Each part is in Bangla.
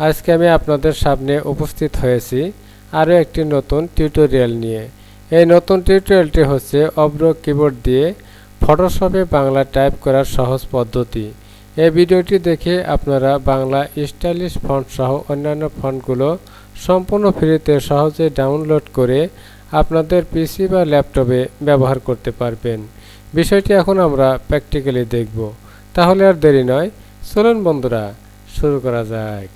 আজকে আমি আপনাদের সামনে উপস্থিত হয়েছি আরও একটি নতুন টিউটোরিয়াল নিয়ে। এই নতুন টিউটোরিয়ালটি হচ্ছে অভ্র কিবোর্ড দিয়ে ফটোশপে বাংলা টাইপ করার সহজ পদ্ধতি। এই ভিডিওটি দেখে আপনারা বাংলা স্টাইলিশ ফন্ট সহ অন্যান্য ফন্টগুলো সম্পূর্ণ ফ্রিতে সহজে ডাউনলোড করে আপনাদের পিসি বা ল্যাপটপে ব্যবহার করতে পারবেন। বিষয়টি এখন আমরা প্র্যাকটিক্যালি দেখব। তাহলে আর দেরি নয়, চলুন বন্ধুরা শুরু করা যাক।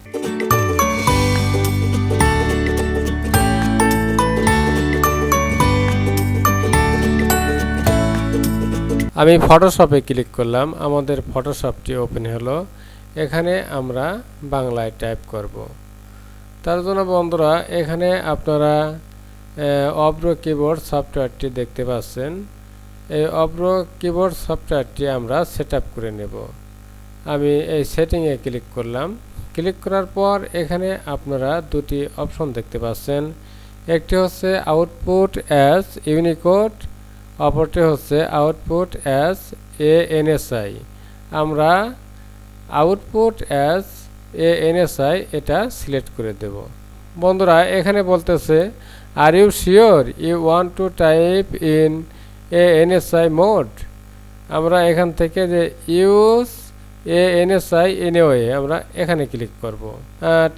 আমি ফটোশপে ক্লিক করলাম, আমাদের ফটোশপটি ওপেন হলো। এখানে আমরা বাংলায় টাইপ করব। তার জন্য বন্ধুরা এখানে আপনারা অভ্র কিবোর্ড সফটওয়্যারটি দেখতে পাচ্ছেন। এই অভ্র কিবোর্ড সফটওয়্যারটি আমরা সেট আপ করে নেব। আমি এই সেটিংয়ে ক্লিক করলাম। ক্লিক করার পর এখানে আপনারা দুটি অপশন দেখতে পাচ্ছেন। একটি হচ্ছে আউটপুট অ্যাজ ইউনিকোড, অপরটি হচ্ছে আউটপুট অ্যাজ ANSI। আমরা আউটপুট অ্যাজ ANSI এটা সিলেক্ট করে দেব। বন্ধুরা এখানে বলতেছে are you sure you want to type in ANSI mode. আমরা এখান থেকে যে ইউজ ANSI এনিওয়ে আমরা এখানে ক্লিক করব।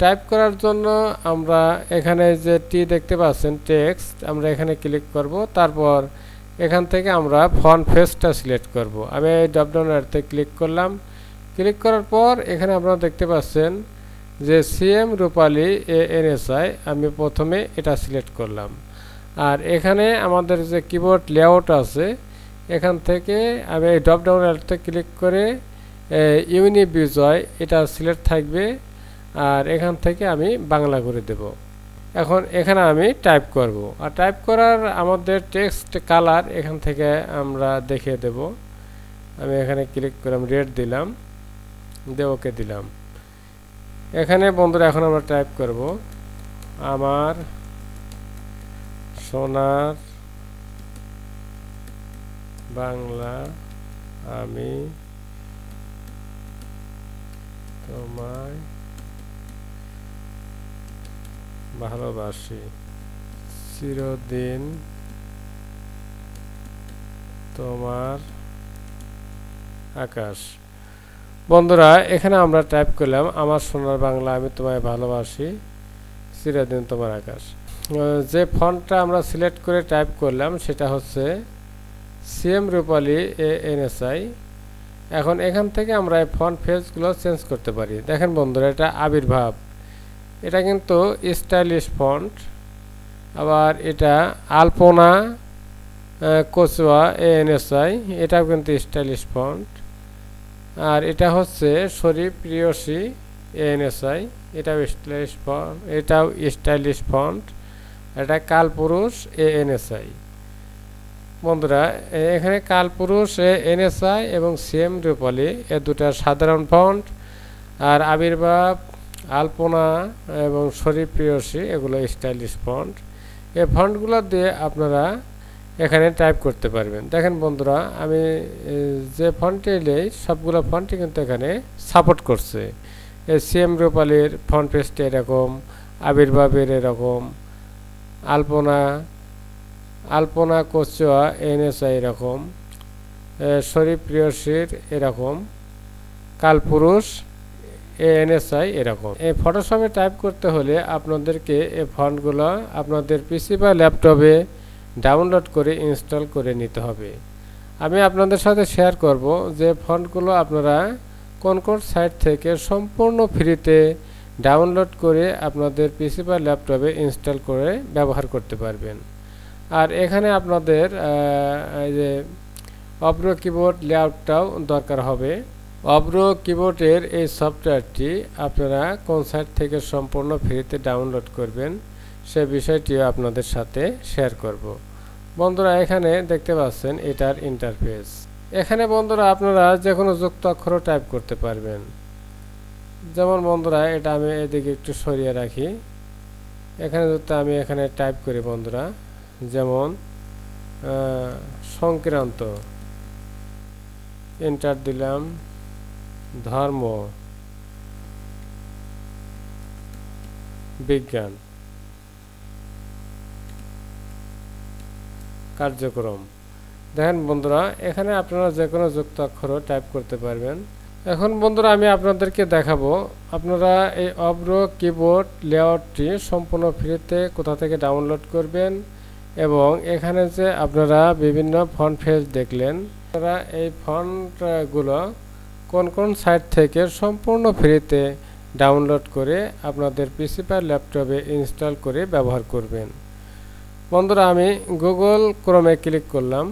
টাইপ করার জন্য আমরা এখানে যে টি দেখতে পাচ্ছেন টেক্সট, আমরা এখানে ক্লিক করব। তারপর এখান থেকে আমরা ফন্ট ফেসটা সিলেক্ট করব। আমি এই ড্রপডাউন এরিয়াতে ক্লিক করলাম। ক্লিক করার পর এখানে আপনারা দেখতে পাচ্ছেন যে সিএম রূপালী ANSI, আমি প্রথমে এটা সিলেক্ট করলাম। আর এখানে আমাদের যে কিবোর্ড লেআউট আছে, এখান থেকে আমি এই ড্রপডাউন এরিয়াতে ক্লিক করে ইউনিবিজয় এটা সিলেক্ট থাকবে। আর এখান থেকে আমি বাংলা করে দেব। এখন এখানে আমি টাইপ করব। আর টাইপ করার আমাদের টেক্সট কালার এখান থেকে আমরা দেখিয়ে দেব। আমি এখানে ক্লিক করলাম, রেড দিলাম, দিয়ে ওকে দিলাম। এখানে বন্ধুরা এখন আমরা টাইপ করব আমার সোনার বাংলা আমি তোমায় ভালোবাসি, চিরদিন তোমার আকাশ। বন্ধুরা এখানে আমরা টাইপ করলাম আমার সোনার বাংলা আমি তোমায় ভালোবাসি, চিরদিন তোমার আকাশ। যে ফন্টটা আমরা সিলেক্ট করে টাইপ করলাম সেটা হচ্ছে সিএম রূপালী ANSI। এখন এখান থেকে আমরা এই ফন্ট ফেজগুলো চেঞ্জ করতে পারি। দেখেন বন্ধুরা এটা আবির্ভাব, এটা কিন্তু স্টাইলিশ ফন্ট। আবার এটা আলপনা কচুয়া ANSI, এটাও কিন্তু স্টাইলিশ ফন্ট। আর এটা হচ্ছে শরীফ প্রিয়সী ANSI, এটাও স্টাইলিশ ফন্ট। এটা কালপুরুষ ANSI। বন্ধুরা এখানে কালপুরুষ ANSI এবং সিএম রূপালী এ দুটা সাধারণ ফন্ট। আর আবির্ভাব, আলপনা এবং শরীফ প্রিয়সী এগুলো স্টাইলিশ ফন্ট। এই ফন্টগুলো দিয়ে আপনারা এখানে টাইপ করতে পারবেন। দেখেন বন্ধুরা আমি যে ফন্টে নেই সবগুলো ফন্টই কিন্তু এখানে সাপোর্ট করছে। এই সিএম রূপালীর ফন্ট পেজটা এরকম, আবির্ভাবের এরকম, আলপনা কচুয়া ANSI এরকম, শরীফ প্রিয়সীর এরকম, কালপুরুষ ANSI এরকম। এই ফটোশপে টাইপ করতে হলে আপনাদেরকে এই ফন্টগুলো আপনাদের পিসি বা ল্যাপটপে ডাউনলোড করে ইনস্টল করে নিতে হবে। আমি আপনাদের সাথে শেয়ার করব যে ফন্টগুলো আপনারা কোন কোন সাইট থেকে সম্পূর্ণ ফ্রিতে ডাউনলোড করে আপনাদের পিসি বা ল্যাপটপে ইনস্টল করে ব্যবহার করতে পারবেন। আর এখানে আপনাদের যে অভ্র কিবোর্ড লেআউটটাও দরকার হবে। অভ্র কিবোর্ডের এই সফটওয়্যারটি আপনারা কোন সাইট থেকে সম্পূর্ণ ফ্রিতে ডাউনলোড করবেন সে বিষয়টিও আপনাদের সাথে শেয়ার করব। বন্ধুরা এখানে দেখতে পাচ্ছেন এটার ইন্টারফেস। এখানে বন্ধুরা আপনারা যে কোনো যুক্ত অক্ষরও টাইপ করতে পারবেন। যেমন বন্ধুরা এটা আমি এদিকে একটু সরিয়ে রাখি। এখানে যদি আমি এখানে টাইপ করি বন্ধুরা, যেমন সংক্রান্ত, এন্টার দিলাম, ধর্ম, বিজ্ঞান কার্যক্রম। দেখেন বন্ধুরা, এখানে আপনারা যে কোনো যুক্তাক্ষরও টাইপ করতে পারবেন। এখন বন্ধুরা আমি আপনাদেরকে দেখাবো আপনারা এই অব্রো কিবোর্ড লেআউটটি সম্পূর্ণ ফ্রিতে কোথা থেকে ডাউনলোড করবেন, এবং এখানে যে আপনারা বিভিন্ন ফন্ট ফেজ দেখলেন, আপনারা এই ফন্টগুলো কোন কোন সাইট থেকে সম্পূর্ণ ফ্রিতে ডাউনলোড করে আপনাদের পিসি বা ল্যাপটপে ইনস্টল করে ব্যবহার করবেন। বন্ধুরা আমি গুগল ক্রোমে ক্লিক করলাম।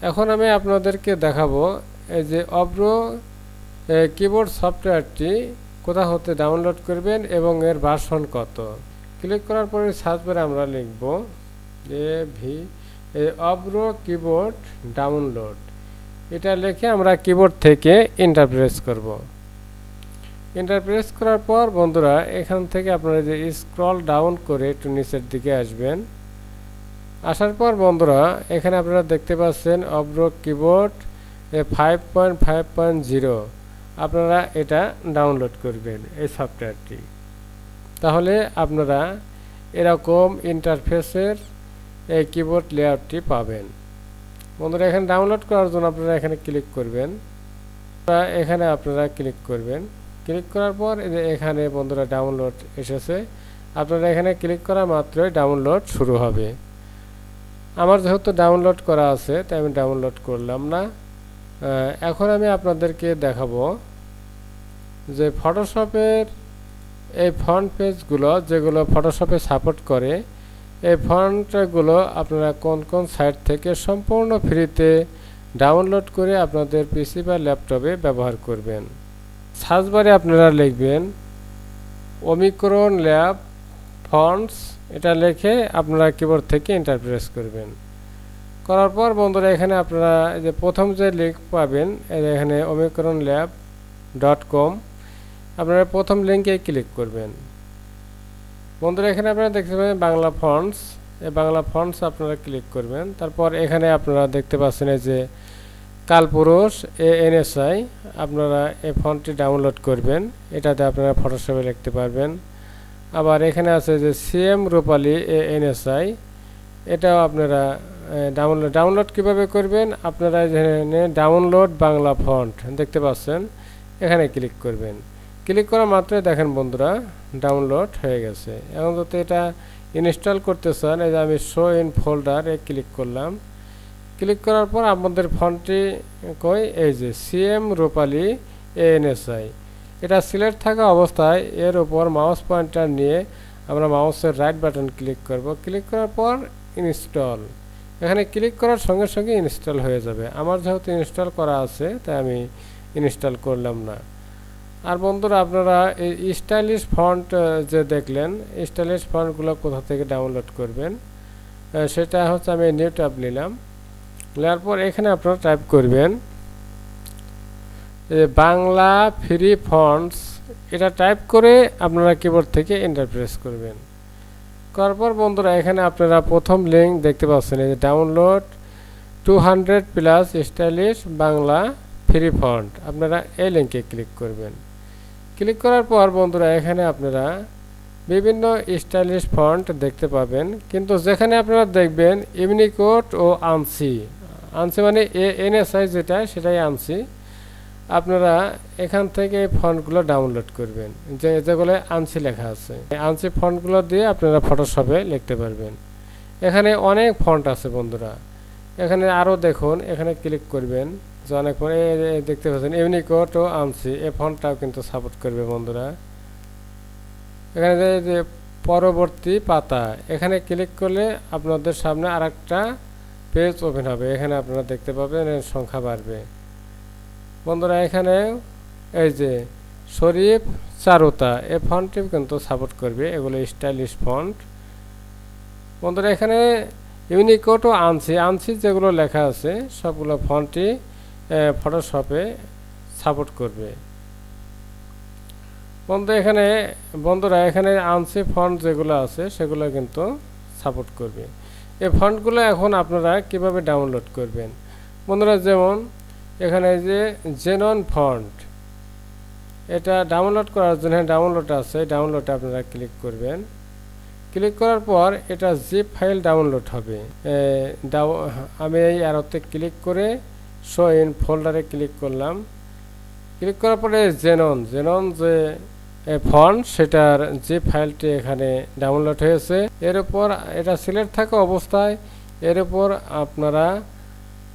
এখন আমি আপনাদেরকে দেখাবো এই যে অব্রো কিবোর্ড সফটওয়্যারটি কোথা হতে ডাউনলোড করবেন এবং এর ভার্সন কত। ক্লিক করার পরে সার্চ বারে আমরা লিখব অব্রো কিবোর্ড ডাউনলোড। এটা লিখে আমরা কিবোর্ড থেকে এন্টার প্রেস করব। এন্টার প্রেস করার পর বন্ধুরা এখান থেকে আপনারা যে স্ক্রল ডাউন করে একটু নিচের দিকে আসবেন। আসার পর বন্ধুরা এখানে আপনারা দেখতে পাচ্ছেন অব্রো কিবোর্ড 5.5.0 আপনারা এটা ডাউনলোড করবেন এই সফটওয়্যারটি। তাহলে আপনারা এরকম ইন্টারফেসের এই কিবোর্ড লেআউটটি পাবেন। বন্ধুরা এখানে ডাউনলোড করার জন্য আপনারা এখানে ক্লিক করবেন। এখানে আপনারা ক্লিক করবেন। ক্লিক করার পর এখানে বন্ধুরা ডাউনলোড এসেছে। আপনারা এখানে ক্লিক করা মাত্রই ডাউনলোড শুরু হবে। আমার যেহেতু ডাউনলোড করা আছে তাই আমি ডাউনলোড করলাম না। এখন আমি আপনাদেরকে দেখাবো যে ফটোশপের এই ফন্ট পেজগুলো যেগুলো ফটোশপে সাপোর্ট করে, এই ফন্টগুলো আপনারা কোন কোন সাইট থেকে সম্পূর্ণ ফ্রিতে ডাউনলোড করে আপনাদের পিসি বা ল্যাপটপে ব্যবহার করবেন। সার্চ বারে আপনারা লিখবেন ওমিক্রন ল্যাব ফন্টস, এটা লিখে আপনারা কিবোর্ড থেকে এন্টার প্রেস করবেন। করার পর বন্ধুরা এখানে আপনারা যে প্রথম যে লিঙ্ক পাবেন এখানে omicronlab.com, আপনারা প্রথম লিঙ্কে ক্লিক করবেন। বন্ধুরা এখানে আপনারা দেখতে পাবেন বাংলা ফন্টস, এই বাংলা ফন্টস আপনারা ক্লিক করবেন। তারপর এখানে আপনারা দেখতে পাচ্ছেন এই যে কালপুরুষ ANSI, আপনারা এই ফন্টটি ডাউনলোড করবেন। এটাতে আপনারা ফটোশপে লিখতে পারবেন। আবার এখানে আছে যে CM রূপালী ANSI, এটাও আপনারা ডাউনলোড কিভাবে করবেন, আপনারা এখানে ডাউনলোড বাংলা ফন্ট দেখতে পাচ্ছেন, এখানে ক্লিক করবেন। ক্লিক করা মাত্রই দেখেন বন্ধুরা ডাউনলোড হয়ে গেছে। এখন যদি এটা ইনস্টল করতে চান এই যে আমি শো ইন ফোল্ডার ক্লিক করলাম। ক্লিক করার পর আমাদের ফন্টটি কই, এই যে CM রূপালী ANSI, এটা সিলেক্ট থাকা অবস্থায় এর উপর মাউস পয়েন্টার নিয়ে আমরা মাউসের রাইট বাটন ক্লিক করব। ক্লিক করার পর ইনস্টল, এখানে ক্লিক করার সঙ্গে সঙ্গে ইনস্টল হয়ে যাবে। আমার যেহেতু ইনস্টল করা আছে তাই আমি ইনস্টল করলাম না। আর বন্ধুরা আপনারা এই স্টাইলিশ ফন্ট যে দেখলেন, স্টাইলিশ ফন্টগুলো কোথা থেকে ডাউনলোড করবেন সেটা হচ্ছে আমি নিউ ট্যাব নিলাম। নেওয়ার পর এখানে আপনারা টাইপ করবেন বাংলা ফ্রি ফন্টস, এটা টাইপ করে আপনারা কিবোর্ড থেকে এন্টার প্রেস করবেন। করার পর বন্ধুরা এখানে আপনারা প্রথম লিঙ্ক দেখতে পাচ্ছেন এই যে download 200+ stylish Bangla free font, আপনারা এই লিঙ্কে ক্লিক করবেন। ক্লিক করার পর বন্ধুরা এখানে আপনারা বিভিন্ন স্টাইলিশ ফন্ট দেখতে পাবেন, কিন্তু যেখানে আপনারা দেখবেন ইউনিকোড ও আনসি মানে ANSI যেটা সেটাই আনসি, আপনারা এখান থেকে এই ফন্টগুলো ডাউনলোড করবেন যেগুলো আনসি লেখা আছে। আনসি ফন্টগুলো দিয়ে আপনারা ফটোশপে লিখতে পারবেন। এখানে অনেক ফন্ট আছে বন্ধুরা, এখানে আরও দেখুন, এখানে ক্লিক করবেন যে অনেক ফন্ট দেখতে পাচ্ছেন ইউনিকোড ও আনসি, এই ফন্টটাও কিন্তু সাপোর্ট করবে বন্ধুরা। এখানে যে পরবর্তী পাতা, এখানে ক্লিক করলে আপনাদের সামনে আরেকটা পেজ ওপেন হবে, এখানে আপনারা দেখতে পাবেন এর সংখ্যা বাড়বে। বন্ধুরা এখানে এই যে শরীফ চারুতা, এই ফন্টটি কিন্তু সাপোর্ট করবে, এগুলো স্টাইলিশ ফন্ট। বন্ধুরা এখানে ইউনিকোড ও আনসি যেগুলো লেখা আছে সবগুলো ফন্টই ফটোশপে সাপোর্ট করবে। বন্ধুরা এখানে আনসি ফন্ট যেগুলো আছে সেগুলো কিন্তু সাপোর্ট করবে। এই ফন্টগুলো এখন আপনারা কিভাবে ডাউনলোড করবেন বন্ধুরা, যেমন এখানে যে জেনন ফন্ট, এটা ডাউনলোড করার জন্য ডাউনলোড আছে, ডাউনলোডে আপনারা ক্লিক করবেন। ক্লিক করার পর এটা জিপ ফাইল ডাউনলোড হবে। আমি এই অ্যারোতে ক্লিক করে শো ইন ফোল্ডারে ক্লিক করলাম। ক্লিক করার পরে জেনন যে ফন্ট সেটার জিপ ফাইলটি এখানে ডাউনলোড হয়েছে। এর উপর এটা সিলেক্ট থাকা অবস্থায় এর উপর আপনারা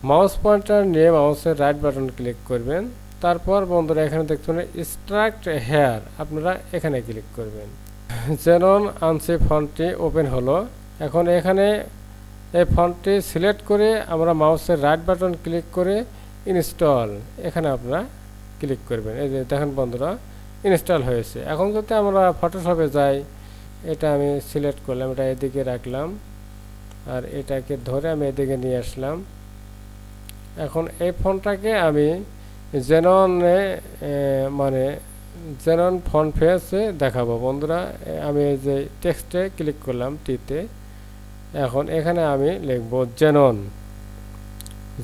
মাউস পয়েন্টার নিয়ে মাউসের রাইট বাটন ক্লিক করবেন। তারপর বন্ধুরা এখানে দেখতে পাবেন এক্সট্রাক্ট হেয়ার, আপনারা এখানে ক্লিক করবেন। জেনন আনসি ফন্টটি ওপেন হলো। এখন এখানে এই ফন্টটি সিলেক্ট করে আমরা মাউসের রাইট বাটন ক্লিক করে ইনস্টল এখানে আপনারা ক্লিক করবেন। এই যে দেখেন বন্ধুরা ইনস্টল হয়েছে। এখন যদি আমরা ফটোশপে যাই, এটা আমি সিলেক্ট করলাম, এটা এদিকে রাখলাম আর এটাকে ধরে আমি এদিকে নিয়ে আসলাম। এখন এই ফন্টটাকে আমি জেননে মানে জেনন ফন্ট ফেসে দেখাবো বন্ধুরা। আমি এই যে টেক্সটে ক্লিক করলাম টিতে। এখন এখানে আমি লিখব জেনন,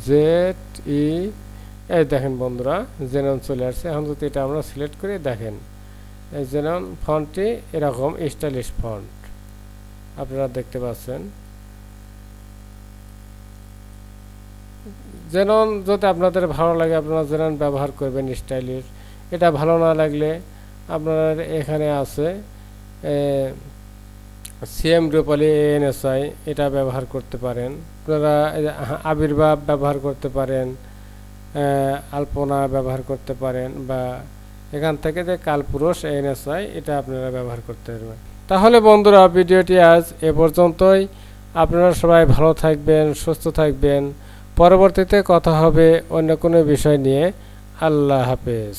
ZE, এই দেখেন বন্ধুরা জেনন চলে আসছে। এখন যদি এটা আমরা সিলেক্ট করে দেখেন এই জেনন ফন্টটি এরকম স্টাইলিশ ফন্ট আপনারা দেখতে পাচ্ছেন। জেনন যদি আপনাদের ভালো লাগে আপনারা জেনন ব্যবহার করবেন স্টাইলিশ। এটা ভালো না লাগলে আপনার এখানে আছে সিএম রূপালী ANSI, এটা ব্যবহার করতে পারেন। আপনারা আবির্ভাব ব্যবহার করতে পারেন, আলপনা ব্যবহার করতে পারেন, বা এখান থেকে যে কালপুরুষ ANSI এটা আপনারা ব্যবহার করতে পারবেন। তাহলে বন্ধুরা ভিডিওটি আজ এ পর্যন্তই। আপনারা সবাই ভালো থাকবেন, সুস্থ থাকবেন। পরবর্তীতে কথা হবে অন্য কোনো বিষয় নিয়ে। আল্লাহ হাফেজ।